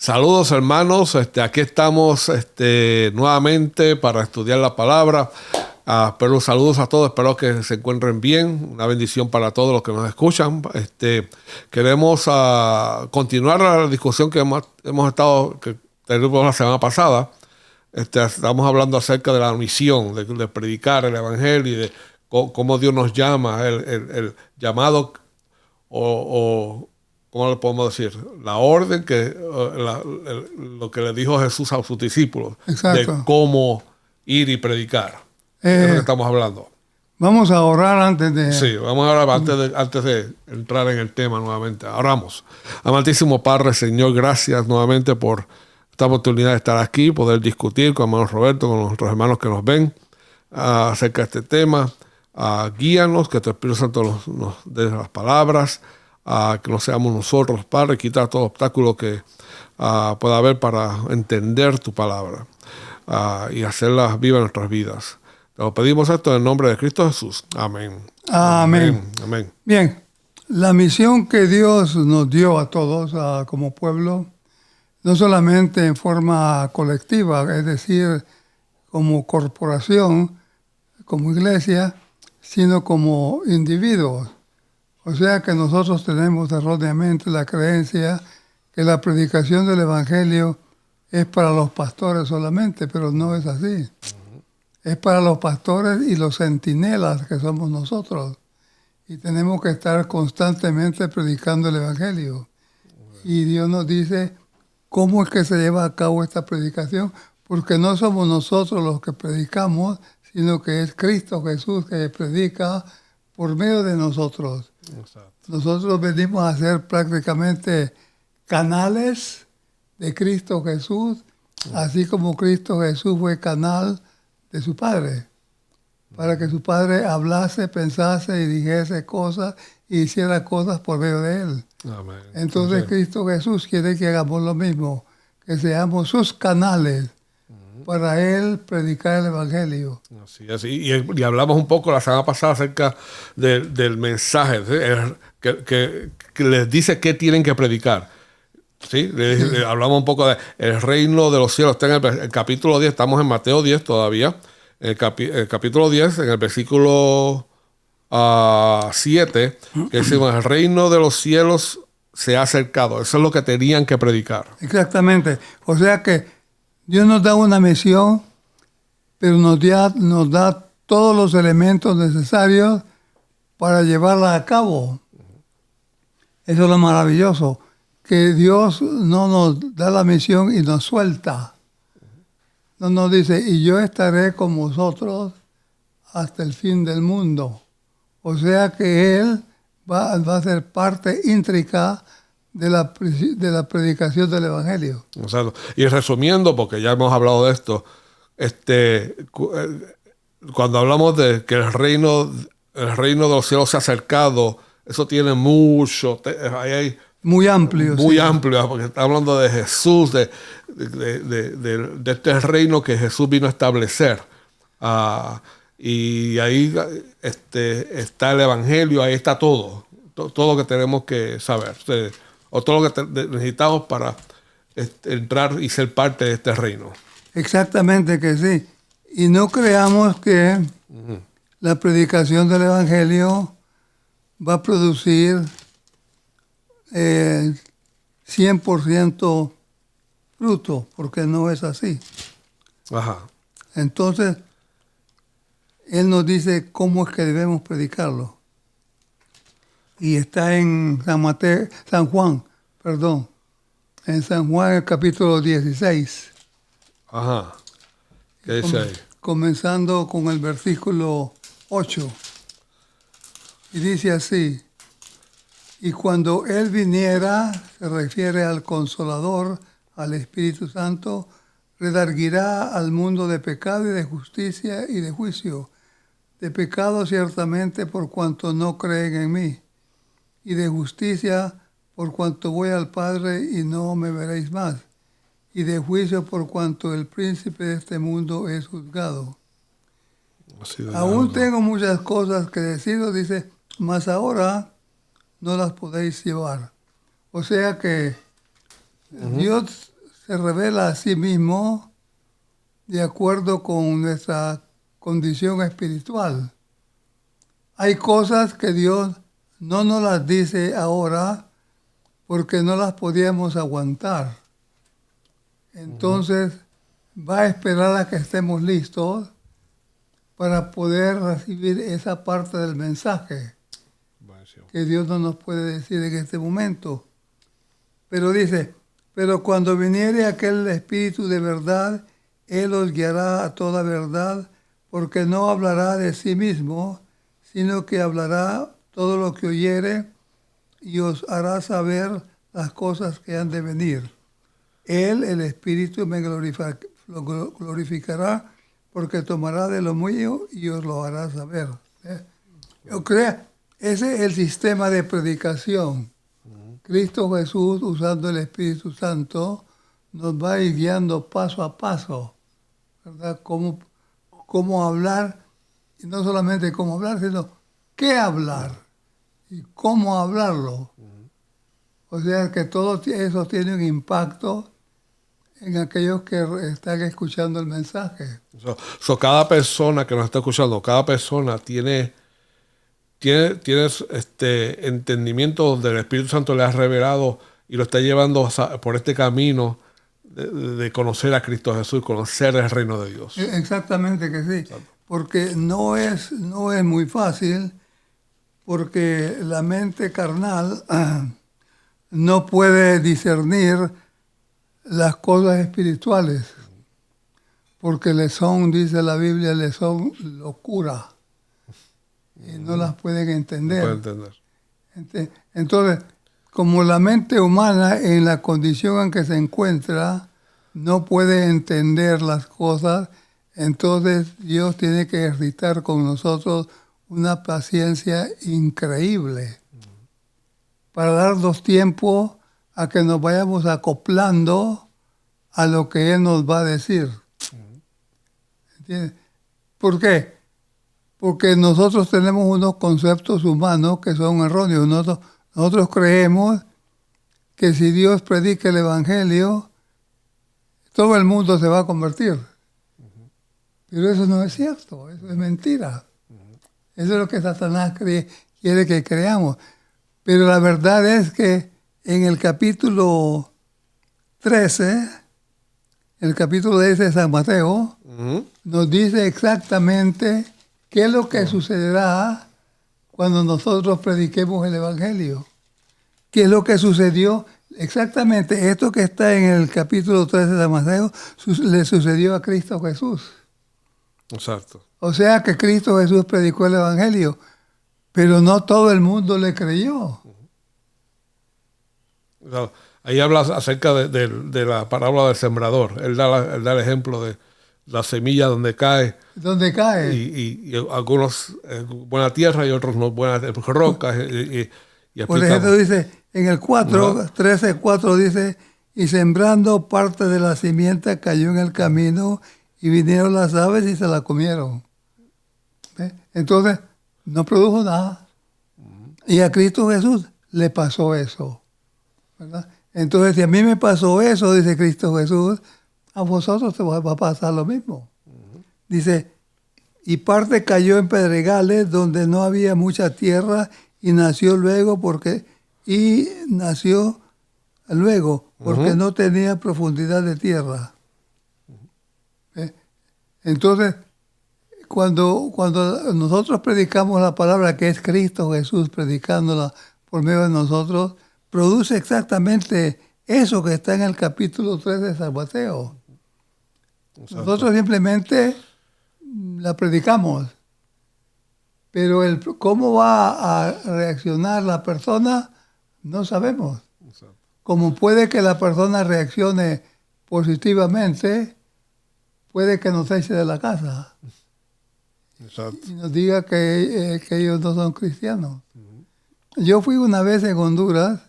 Saludos hermanos, aquí estamos nuevamente para estudiar la palabra. Pero saludos a todos, espero que se encuentren bien. Una bendición para todos los que nos escuchan. Queremos continuar la discusión que hemos estado que tuvimos la semana pasada. Estamos hablando acerca de la misión, de predicar el evangelio y de cómo Dios nos llama, el llamado o ¿cómo le podemos decir? La orden lo que le dijo Jesús a sus discípulos. Exacto. De cómo ir y predicar. Es lo que estamos hablando. Vamos a orar antes de... Sí, vamos a orar antes de entrar en el tema nuevamente. Oramos. Amantísimo Padre, Señor, gracias nuevamente por esta oportunidad de estar aquí, poder discutir con hermano Roberto, con nuestros hermanos que nos ven acerca de este tema. Guíanos, que tu Espíritu Santo nos dé las palabras, que no seamos nosotros, Padre, quitar todo obstáculo que pueda haber para entender tu palabra y hacerla viva en nuestras vidas. Te lo pedimos esto en el nombre de Cristo Jesús. Amén. Amén. Amén. Bien, la misión que Dios nos dio a todos como pueblo, no solamente en forma colectiva, es decir, como corporación, como iglesia, sino como individuos. O sea que nosotros tenemos erróneamente la creencia que la predicación del Evangelio es para los pastores solamente, pero no es así. Es para los pastores y los centinelas que somos nosotros. Y tenemos que estar constantemente predicando el Evangelio. Y Dios nos dice cómo es que se lleva a cabo esta predicación, porque no somos nosotros los que predicamos, sino que es Cristo Jesús que predica por medio de nosotros. Exacto. Nosotros venimos a ser prácticamente canales de Cristo Jesús, así como Cristo Jesús fue canal de su Padre, para que su Padre hablase, pensase y dijese cosas y hiciera cosas por medio de él. Amén. Entonces Cristo Jesús quiere que hagamos lo mismo, que seamos sus canales para él predicar el Evangelio. Así es. Y hablamos un poco la semana pasada acerca del mensaje que les dice qué tienen que predicar. ¿Sí? Hablamos un poco del reino de los cielos. Está en el capítulo 10, estamos en Mateo 10 todavía. El capítulo 10, en el versículo 7, que decimos, el reino de los cielos se ha acercado. Eso es lo que tenían que predicar. Exactamente. O sea que Dios nos da una misión, pero nos da todos los elementos necesarios para llevarla a cabo. Eso es lo maravilloso, que Dios no nos da la misión y nos suelta. No nos dice, y yo estaré con vosotros hasta el fin del mundo. O sea que Él va a ser parte íntrica de la predicación del Evangelio. Exacto. Y resumiendo, porque ya hemos hablado de esto, cuando hablamos de que el reino de los cielos se ha acercado, eso tiene mucho, muy amplio. Muy sí. amplio, porque está hablando de Jesús, de este reino que Jesús vino a establecer. Y ahí está el Evangelio, ahí está todo lo que tenemos que saber. O todo lo que necesitamos para entrar y ser parte de este reino. Exactamente que sí. Y no creamos que la predicación del Evangelio va a producir 100% fruto, porque no es así. Ajá. Entonces, Él nos dice cómo es que debemos predicarlo. Y está en San Juan, en San Juan el capítulo 16. Ajá. ¿Qué dice ahí? Comenzando con el versículo 8. Y dice así, y cuando Él viniera, se refiere al Consolador, al Espíritu Santo, redarguirá al mundo de pecado y de justicia y de juicio. De pecado ciertamente por cuanto no creen en mí, y de justicia por cuanto voy al Padre y no me veréis más, y de juicio por cuanto el príncipe de este mundo es juzgado. Aún tengo muchas cosas que deciros, dice, mas ahora no las podéis llevar. O sea que Dios se revela a sí mismo de acuerdo con nuestra condición espiritual. Hay cosas que Dios no nos las dice ahora porque no las podíamos aguantar. Entonces va a esperar a que estemos listos para poder recibir esa parte del mensaje que Dios no nos puede decir en este momento. Pero dice, pero cuando viniere aquel Espíritu de verdad, Él os guiará a toda verdad, porque no hablará de sí mismo, sino que hablará todo lo que oyere y os hará saber las cosas que han de venir. Él, el Espíritu, me glorificará, porque tomará de lo mío y os lo hará saber. Yo creo, ese es el sistema de predicación. Cristo Jesús, usando el Espíritu Santo, nos va a ir guiando paso a paso, ¿verdad? Cómo hablar, y no solamente cómo hablar, sino qué hablar y cómo hablarlo. O sea que todo eso tiene un impacto en aquellos que están escuchando el mensaje. Cada persona que nos está escuchando, cada persona tiene entendimiento donde el Espíritu Santo le ha revelado y lo está llevando por este camino de conocer a Cristo Jesús, conocer el reino de Dios. Exactamente que sí. Exacto. Porque no es muy fácil, porque la mente carnal no puede discernir las cosas espirituales, porque le son, dice la Biblia, le son locura y no las pueden entender. No pueden entender. Entonces, como la mente humana en la condición en que se encuentra no puede entender las cosas, entonces Dios tiene que ejercitar con nosotros una paciencia increíble para darnos tiempo a que nos vayamos acoplando a lo que Él nos va a decir. ¿Entiendes? ¿Por qué? Porque nosotros tenemos unos conceptos humanos que son erróneos. Nosotros creemos que si Dios predica el Evangelio, todo el mundo se va a convertir. Pero eso no es cierto, eso es mentira. Eso es lo que Satanás quiere que creamos. Pero la verdad es que en el capítulo 13, el capítulo 10 de San Mateo, nos dice exactamente qué es lo que sucederá cuando nosotros prediquemos el Evangelio. ¿Qué es lo que sucedió? Exactamente esto que está en el capítulo 13 de San Mateo le sucedió a Cristo Jesús. Exacto. O sea que Cristo Jesús predicó el Evangelio, pero no todo el mundo le creyó. Ahí habla acerca de la parábola del sembrador. Él da el ejemplo de la semilla donde cae. ¿Dónde cae? Y algunos buena tierra y otros no buenas rocas. Por ejemplo, dice, en el 13:4 dice, y sembrando parte de la simiente cayó en el camino y vinieron las aves y se la comieron. ¿Ve? Entonces, no produjo nada. Y a Cristo Jesús le pasó eso, ¿verdad? Entonces, si a mí me pasó eso, dice Cristo Jesús, a vosotros te va a pasar lo mismo. Dice, y parte cayó en pedregales donde no había mucha tierra y nació luego porque no tenía profundidad de tierra. Entonces, cuando nosotros predicamos la palabra que es Cristo Jesús, predicándola por medio de nosotros, produce exactamente eso que está en el capítulo 3 de San Mateo. Exacto. Nosotros simplemente la predicamos, pero cómo va a reaccionar la persona no sabemos. Exacto. Como puede que la persona reaccione positivamente, puede que nos eche de la casa. Exacto. Y nos diga que ellos no son cristianos. Yo fui una vez en Honduras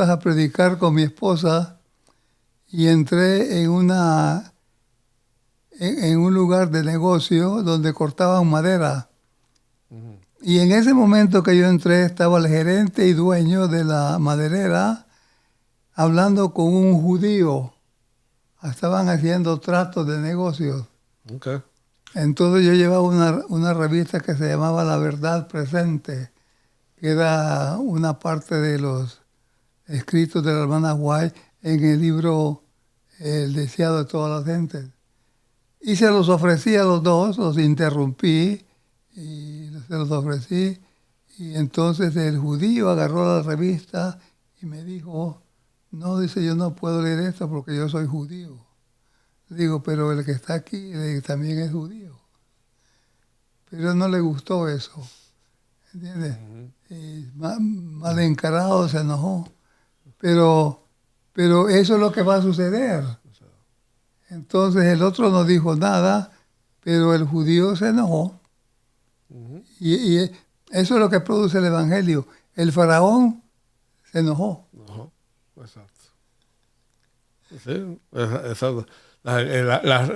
a predicar con mi esposa y entré en un lugar de negocio donde cortaban madera. Y en ese momento que yo entré estaba el gerente y dueño de la maderera hablando con un judío. Estaban haciendo tratos de negocios. Okay. Entonces yo llevaba una revista que se llamaba La Verdad Presente, que era una parte de los escritos de la hermana White en el libro El deseado de todas las gentes. Y se los ofrecí a los dos, los interrumpí y se los ofrecí. Y entonces el judío agarró la revista y me dijo, no, dice, yo no puedo leer esto porque yo soy judío. Digo, pero el que está aquí también es judío. Pero a él no le gustó eso, ¿entiendes? Y mal encarado se enojó. Pero eso es lo que va a suceder. Entonces el otro no dijo nada, pero el judío se enojó. Y eso es lo que produce el Evangelio. El faraón se enojó. Exacto. Sí, exacto.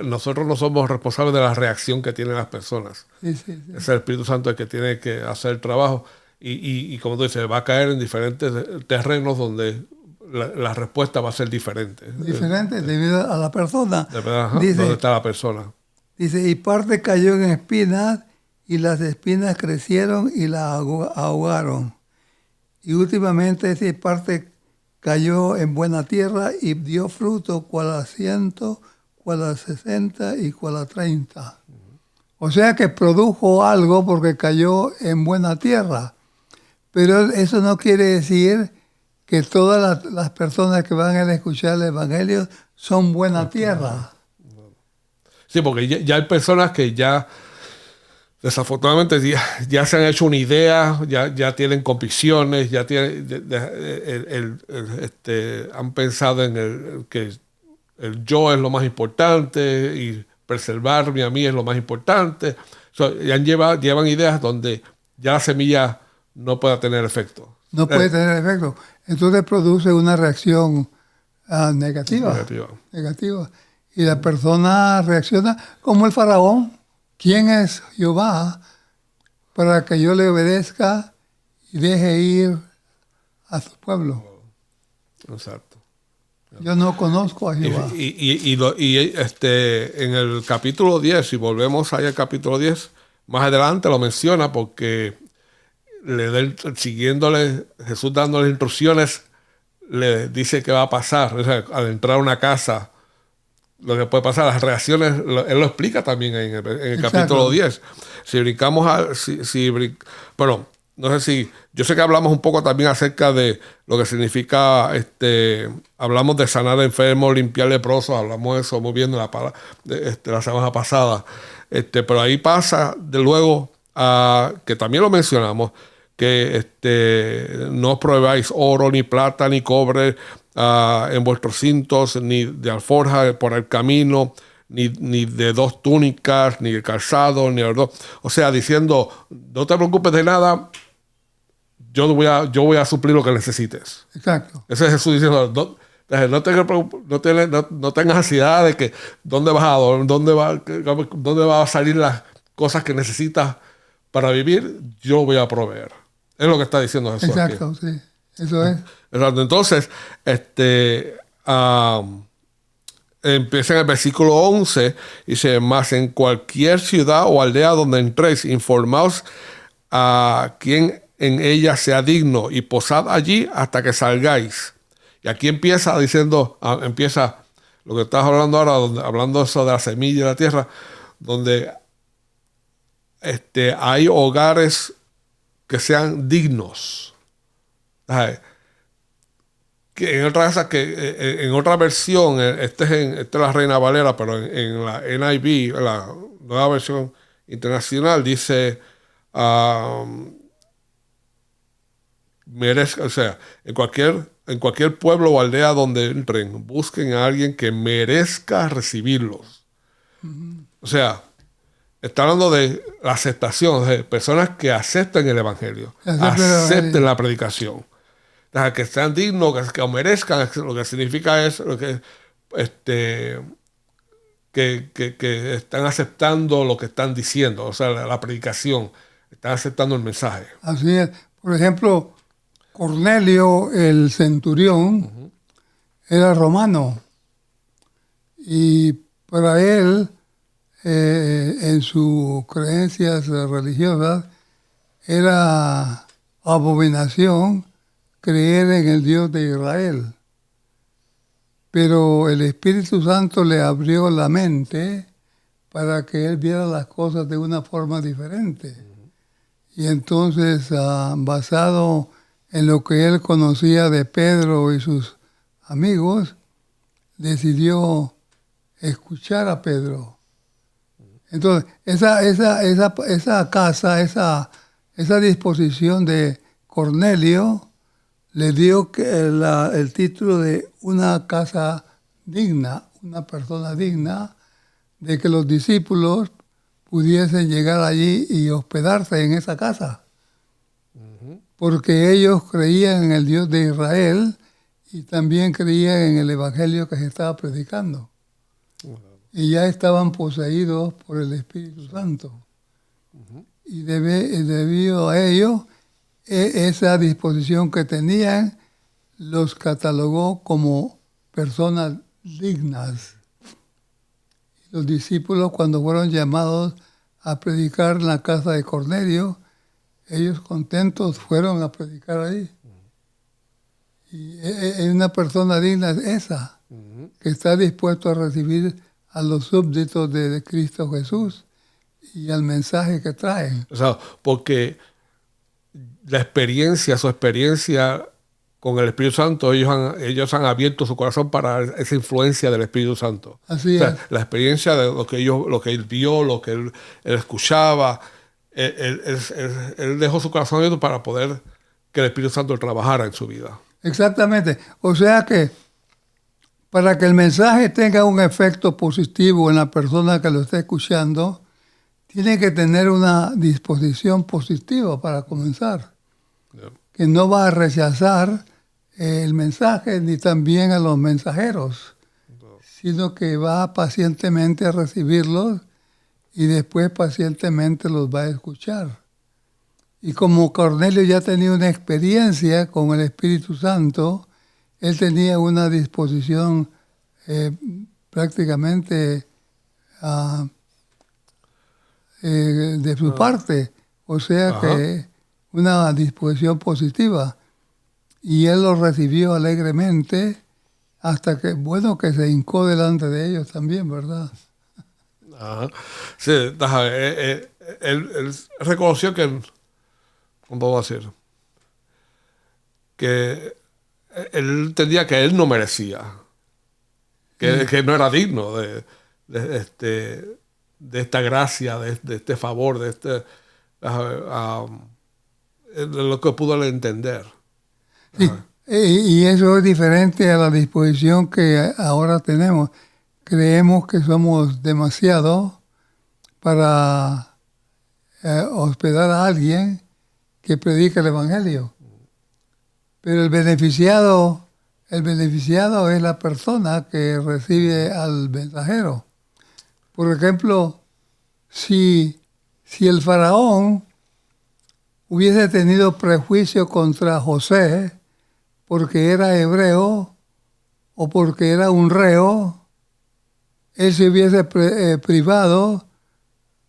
Nosotros no somos responsables de la reacción que tienen las personas. Sí. Es el Espíritu Santo el que tiene que hacer el trabajo. Y como tú dices, va a caer en diferentes terrenos donde la respuesta va a ser diferente. Diferente debido a la persona. Dice, ¿dónde está la persona? Dice, y parte cayó en espinas, y las espinas crecieron y la ahogaron. Y últimamente esa parte cayó en buena tierra y dio fruto, cual a 100, cual a 60 y cual a 30. O sea que produjo algo porque cayó en buena tierra. Pero eso no quiere decir que todas las personas que van a escuchar el Evangelio son buena tierra. Sí, porque ya hay personas que ya, desafortunadamente, ya se han hecho una idea, ya tienen convicciones, ya tienen, han pensado en que el yo es lo más importante y preservarme a mí es lo más importante. Llevan ideas donde ya la semilla no pueda tener efecto. No puede tener efecto. Entonces produce una reacción negativa. Y la persona reacciona como el faraón. ¿Quién es Jehová para que yo le obedezca y deje ir a su pueblo? Exacto. Yo no conozco a Jehová. En el capítulo 10, si volvemos ahí al capítulo 10, más adelante lo menciona porque siguiéndole, Jesús dándole instrucciones, le dice que va a pasar. O sea, al entrar a una casa, lo que puede pasar, las reacciones, él lo explica también en el capítulo 10. Si brincamos bueno, no sé si, yo sé que hablamos un poco también acerca de lo que significa, hablamos de sanar enfermos, limpiar leprosos, hablamos de eso muy bien la semana pasada. Pero ahí pasa de luego a, que también lo mencionamos, que no os probáis oro, ni plata, ni cobre en vuestros cintos, ni de alforja por el camino, ni de 2 túnicas, ni de calzado, ni de 2. O sea, diciendo, no te preocupes de nada, yo voy a suplir lo que necesites. Exacto. Ese es Jesús diciendo, no tengas ansiedad de que dónde va a salir las cosas que necesitas para vivir, yo voy a proveer. Es lo que está diciendo Jesús. Exacto, aquí. Sí. Eso es. Exacto. Entonces, empieza en el versículo 11, dice, más en cualquier ciudad o aldea donde entréis, informaos a quien en ella sea digno y posad allí hasta que salgáis. Y aquí empieza diciendo, empieza lo que estás hablando ahora, hablando eso de la semilla de la tierra, donde hay hogares que sean dignos. Que en otra versión, esta es la Reina Valera, pero en la NIV, la nueva versión internacional, dice o sea, en cualquier pueblo o aldea donde entren, busquen a alguien que merezca recibirlos. O sea, está hablando de la aceptación, de personas que acepten el Evangelio, acepten la predicación. O sea, que sean dignos, que merezcan, lo que significa es que están aceptando lo que están diciendo, o sea, la predicación, están aceptando el mensaje. Así es. Por ejemplo, Cornelio, el centurión, era romano. Y para él, en sus creencias religiosas, era abominación creer en el Dios de Israel. Pero el Espíritu Santo le abrió la mente para que él viera las cosas de una forma diferente. Y entonces, basado en lo que él conocía de Pedro y sus amigos, decidió escuchar a Pedro. Entonces, esa casa, esa disposición de Cornelio le dio el título de una casa digna, una persona digna, de que los discípulos pudiesen llegar allí y hospedarse en esa casa. Porque ellos creían en el Dios de Israel y también creían en el Evangelio que se estaba predicando. Y ya estaban poseídos por el Espíritu Santo. Y debido a ello, esa disposición que tenían, los catalogó como personas dignas. Los discípulos, cuando fueron llamados a predicar en la casa de Cornelio, ellos contentos fueron a predicar ahí. Y es una persona digna esa, que está dispuesto a recibir a los súbditos de Cristo Jesús y al mensaje que traen. O sea, porque su experiencia con el Espíritu Santo, ellos han abierto su corazón para esa influencia del Espíritu Santo. Así o sea, es. La experiencia de lo que él vio, lo que él escuchaba, él dejó su corazón abierto para poder que el Espíritu Santo trabajara en su vida. Exactamente. O sea que para que el mensaje tenga un efecto positivo en la persona que lo está escuchando, tiene que tener una disposición positiva para comenzar. Yeah. Que no va a rechazar el mensaje ni también a los mensajeros, sino que va pacientemente a recibirlos y después pacientemente los va a escuchar. Y como Cornelio ya tenía una experiencia con el Espíritu Santo, él tenía una disposición prácticamente de su parte, o sea que una disposición positiva. Y él lo recibió alegremente hasta que, que se hincó delante de ellos también, ¿verdad? Ajá. Sí, él reconoció que, ¿cómo puedo decir? Que él entendía que él no merecía, que no era digno de esta gracia, de este favor, de lo que pudo entender. Sí, y eso es diferente a la disposición que ahora tenemos. Creemos que somos demasiado para hospedar a alguien que predica el Evangelio. Pero el beneficiado es la persona que recibe al mensajero. Por ejemplo, si el faraón hubiese tenido prejuicio contra José porque era hebreo o porque era un reo, él se hubiese privado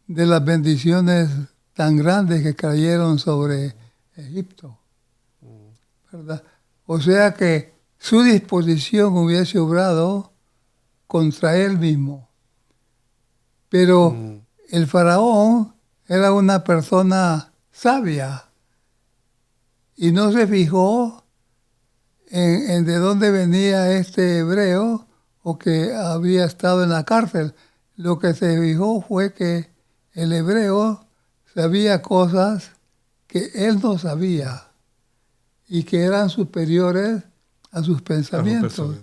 de las bendiciones tan grandes que cayeron sobre Egipto, ¿verdad? O sea que su disposición hubiese obrado contra él mismo. Pero el faraón era una persona sabia y no se fijó en de dónde venía este hebreo o que había estado en la cárcel. Lo que se fijó fue que el hebreo sabía cosas que él no sabía y que eran superiores a sus pensamientos.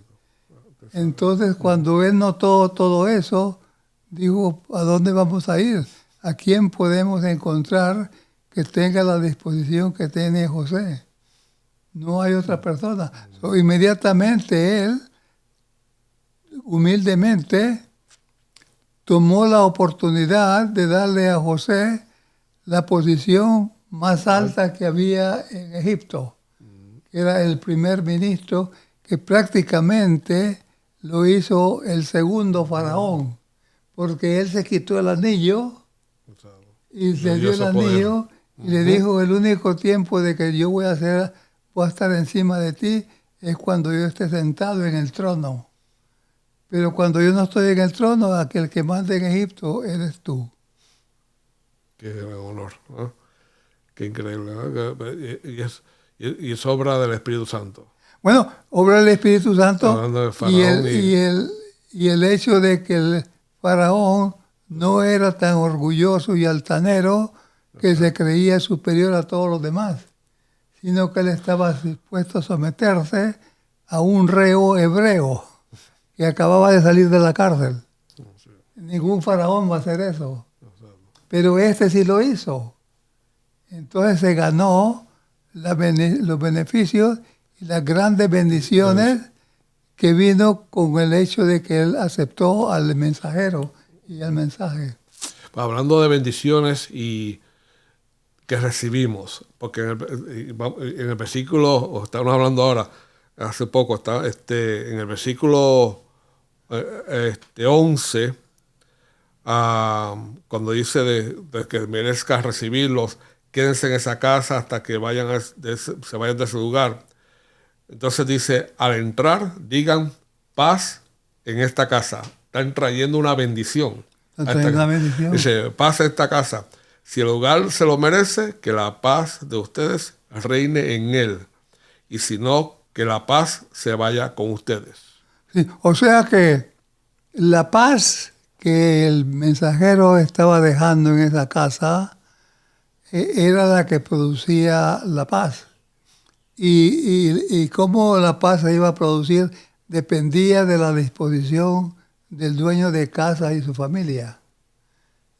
Entonces, cuando él notó todo eso, dijo, ¿a dónde vamos a ir? ¿A quién podemos encontrar que tenga la disposición que tiene José? No hay otra persona. Inmediatamente él, humildemente, tomó la oportunidad de darle a José la posición más alta que había en Egipto, que era el primer ministro, que prácticamente lo hizo el segundo faraón, porque él se quitó el anillo y le dio el anillo y le dijo, el único tiempo de que yo voy a estar encima de ti es cuando yo esté sentado en el trono. Pero cuando yo no estoy en el trono, aquel que manda en Egipto eres tú. Qué gran honor, ¿no? Qué increíble, ¿no? Y es obra del Espíritu Santo. Bueno, obra del Espíritu Santo Hablando de Faraón y el hecho de que el faraón no era tan orgulloso y altanero que se creía superior a todos los demás, sino que él estaba dispuesto a someterse a un reo hebreo que acababa de salir de la cárcel. Ningún faraón va a hacer eso. Pero este sí lo hizo. Entonces se ganó los beneficios y las grandes bendiciones que vino con el hecho de que él aceptó al mensajero y al mensaje. Hablando de bendiciones y que recibimos, porque en el versículo, estamos hablando ahora, hace poco, está en el versículo 11, cuando dice de que merezca recibirlos, quédense en esa casa hasta que se vayan de ese lugar. Entonces dice, al entrar, digan paz en esta casa. Están trayendo una bendición. Dice, paz en esta casa. Si el lugar se lo merece, que la paz de ustedes reine en él. Y si no, que la paz se vaya con ustedes. Sí, o sea que la paz que el mensajero estaba dejando en esa casa era la que producía la paz. Y cómo la paz se iba a producir dependía de la disposición del dueño de casa y su familia.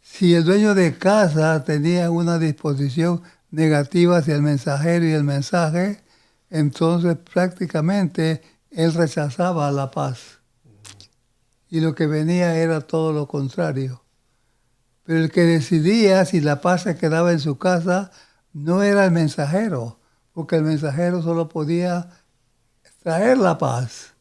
Si el dueño de casa tenía una disposición negativa hacia el mensajero y el mensaje, entonces prácticamente él rechazaba la paz. Y lo que venía era todo lo contrario. Pero el que decidía si la paz se quedaba en su casa no era el mensajero, porque el mensajero solo podía traer la paz,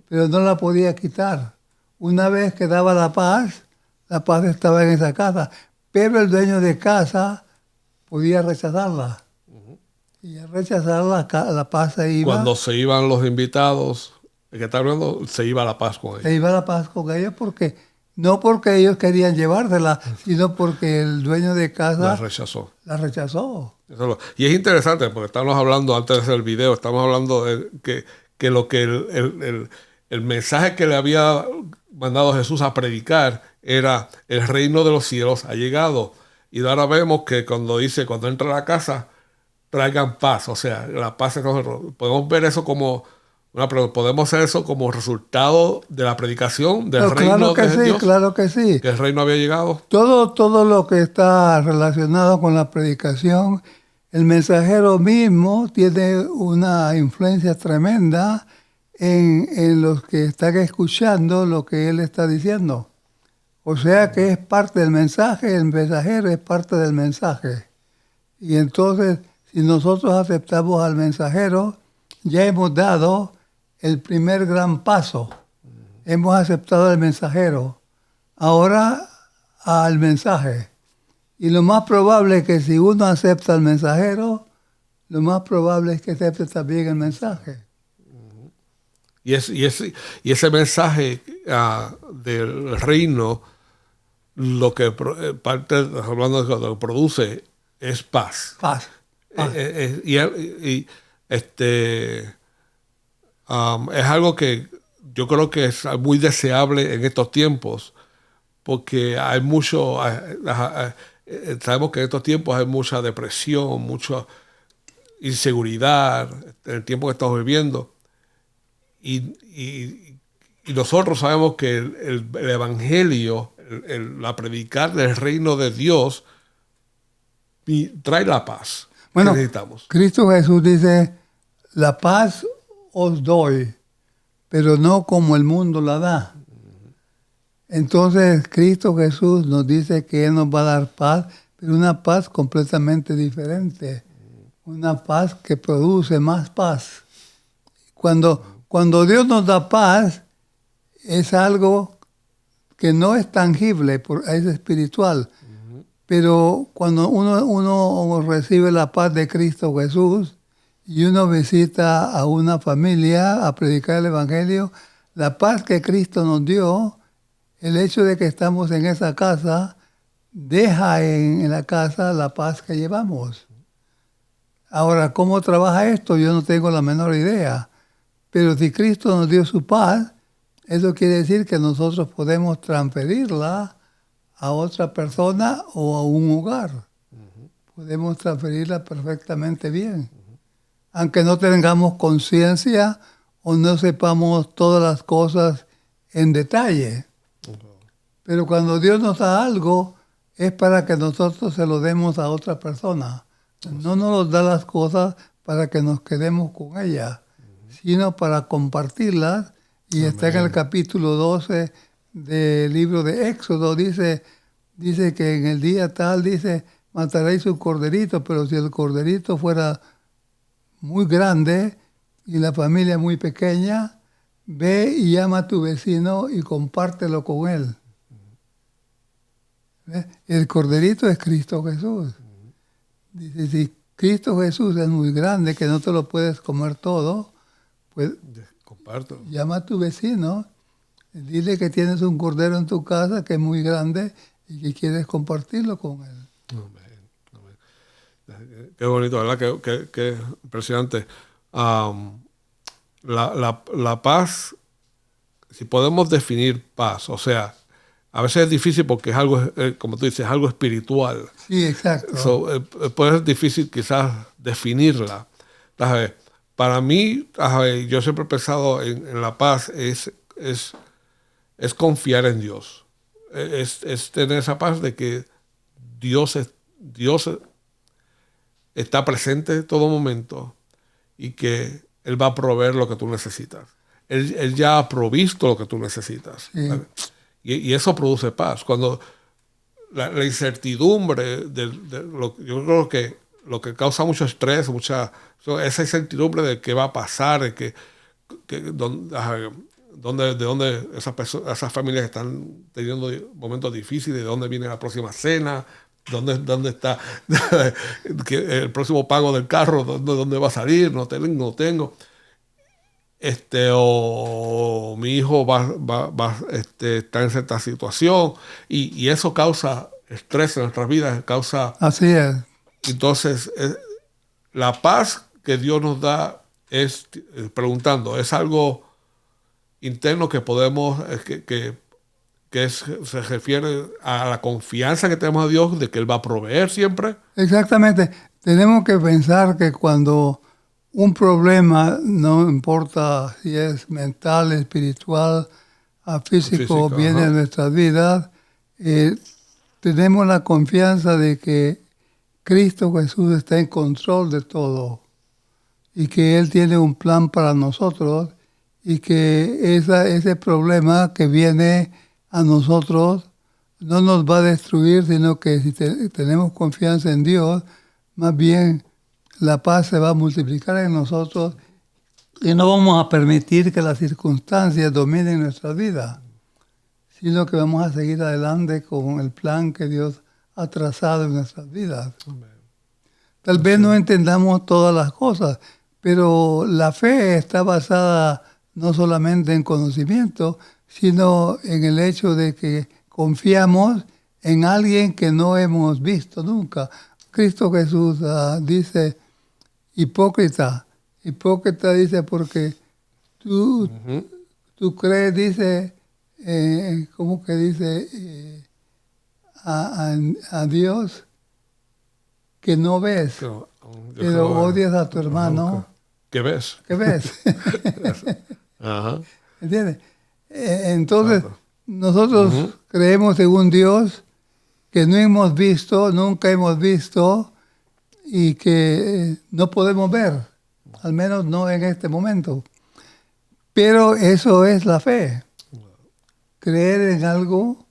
pero no la podía quitar. Una vez que daba la paz estaba en esa casa, pero el dueño de casa podía rechazarla. Y al rechazarla, la paz se iba. Cuando se iban los invitados, el que está hablando, se iba la paz con ellos. Se iba la paz con ellos no porque ellos querían llevársela, sino porque el dueño de casa la rechazó. Y es interesante, porque estamos hablando, antes de hacer el video, estamos hablando de que lo que el mensaje que le había mandado Jesús a predicar era el reino de los cielos ha llegado. Y ahora vemos que cuando entra a la casa, traigan paz. O sea, la paz es nosotros. Podemos ver eso como... ¿podemos hacer eso como resultado de la predicación del reino de Dios? Claro que sí. Que el reino había llegado. Todo lo que está relacionado con la predicación, el mensajero mismo tiene una influencia tremenda en los que están escuchando lo que él está diciendo. O sea que es parte del mensaje, el mensajero es parte del mensaje. Y entonces, si nosotros aceptamos al mensajero, ya hemos dado el primer gran paso. Hemos aceptado al mensajero. Ahora al mensaje. Y lo más probable es que si uno acepta al mensajero, lo más probable es que acepte también el mensaje. Y ese mensaje del reino, lo que hablando de lo que produce es paz. Paz. Es algo que yo creo que es muy deseable en estos tiempos, porque hay mucho, sabemos que en estos tiempos hay mucha depresión, mucha inseguridad en el tiempo que estamos viviendo. Y nosotros sabemos que el evangelio, la predicar del reino de Dios, trae la paz que necesitamos. Cristo Jesús dice, la paz os doy, pero no como el mundo la da. Entonces Cristo Jesús nos dice que Él nos va a dar paz, pero una paz completamente diferente. Una paz que produce más paz. Cuando Cuando Dios nos da paz, es algo que no es tangible, es espiritual. Pero cuando uno recibe la paz de Cristo Jesús y uno visita a una familia a predicar el Evangelio, la paz que Cristo nos dio, el hecho de que estamos en esa casa, deja en la casa la paz que llevamos. Ahora, ¿cómo trabaja esto? Yo no tengo la menor idea. Pero si Cristo nos dio su paz, eso quiere decir que nosotros podemos transferirla a otra persona o a un hogar. Podemos transferirla perfectamente bien. Aunque no tengamos conciencia o no sepamos todas las cosas en detalle. Pero cuando Dios nos da algo, es para que nosotros se lo demos a otra persona. No nos da las cosas para que nos quedemos con ellas, sino para compartirlas. Y Amén. Está en el capítulo 12 del libro de Éxodo, dice que en el día tal, mataréis un corderito, pero si el corderito fuera muy grande y la familia muy pequeña, ve y llama a tu vecino y compártelo con él. ¿Ves? El corderito es Cristo Jesús. Dice, si Cristo Jesús es muy grande, que no te lo puedes comer todo, pues comparto. Llama a tu vecino, dile que tienes un cordero en tu casa que es muy grande y que quieres compartirlo con él. Amén. Qué bonito, ¿verdad? Qué impresionante. La paz, si podemos definir paz, o sea, a veces es difícil porque es algo, como tú dices, es algo espiritual. Sí, exacto. Puede ser difícil quizás definirla. Para mí, yo siempre he pensado en la paz es confiar en Dios. Es tener esa paz de que Dios está presente en todo momento y que Él va a proveer lo que tú necesitas. Él ya ha provisto lo que tú necesitas. Sí. Y eso produce paz. Cuando la incertidumbre, yo creo que lo que causa mucho estrés, esa incertidumbre de qué va a pasar, de dónde esas familias están teniendo momentos difíciles, de dónde viene la próxima cena, dónde está el próximo pago del carro, dónde va a salir, no tengo. O mi hijo está en cierta situación y eso causa estrés en nuestras vidas, Así es. Entonces, la paz que Dios nos da es, preguntando, es algo interno que podemos, se refiere a la confianza que tenemos a Dios de que Él va a proveer siempre. Exactamente. Tenemos que pensar que cuando un problema, no importa si es mental, espiritual, físico, viene a nuestras vidas, tenemos la confianza de que Cristo Jesús está en control de todo y que Él tiene un plan para nosotros y que ese problema que viene a nosotros no nos va a destruir, sino que si tenemos confianza en Dios, más bien la paz se va a multiplicar en nosotros y no vamos a permitir que las circunstancias dominen nuestra vida, sino que vamos a seguir adelante con el plan que Dios ha trazado en nuestras vidas. Tal vez no entendamos todas las cosas, pero la fe está basada no solamente en conocimiento, sino en el hecho de que confiamos en alguien que no hemos visto nunca. Cristo Jesús dice, hipócrita dice porque tú crees, dice, ¿cómo que dice? A Dios que no ves, pero odias a tu hermano. ¿Qué ves? ¿Qué ves? Ajá. ¿Entiendes? Entonces, nosotros creemos en un Dios que no hemos visto, nunca hemos visto y que no podemos ver, al menos no en este momento. Pero eso es la fe. Creer en algo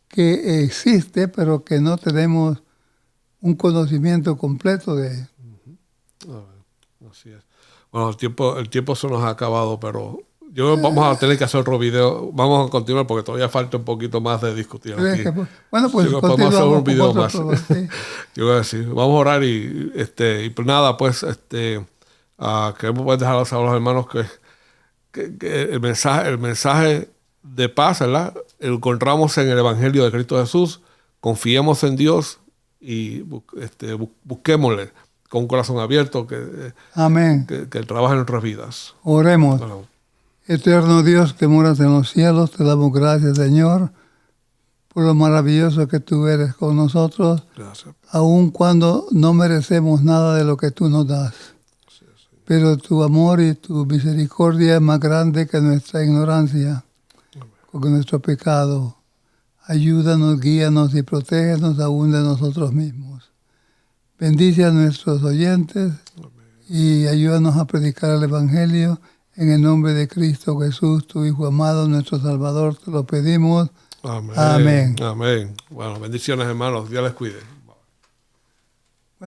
que existe, pero que no tenemos un conocimiento completo de. Así es. Bueno, el tiempo se nos ha acabado, pero vamos a tener que hacer otro video. Vamos a continuar porque todavía falta un poquito más de discutir aquí. Bueno, pues podemos hacer un video más. Sí. Yo voy a decir, vamos a orar y pues nada, pues queremos dejar saber a los hermanos que el mensaje de paz, ¿verdad? Lo encontramos en el Evangelio de Cristo Jesús. Confiemos en Dios y busquémosle con un corazón abierto Amén. Que Él trabaje en nuestras vidas. Oremos. Bueno, Eterno Dios que moras en los cielos, te damos gracias, Señor, por lo maravilloso que tú eres con nosotros, gracias. aun cuando no merecemos nada de lo que tú nos das. Pero tu amor y tu misericordia es más grande que nuestra ignorancia, que nuestro pecado. Ayúdanos, guíanos y protégenos aún de nosotros mismos. Bendice a nuestros oyentes y ayúdanos a predicar el Evangelio. En el nombre de Cristo Jesús, tu Hijo amado, nuestro Salvador, te lo pedimos. Amén. Amén. Amén. Bueno, bendiciones, hermanos. Dios les cuide.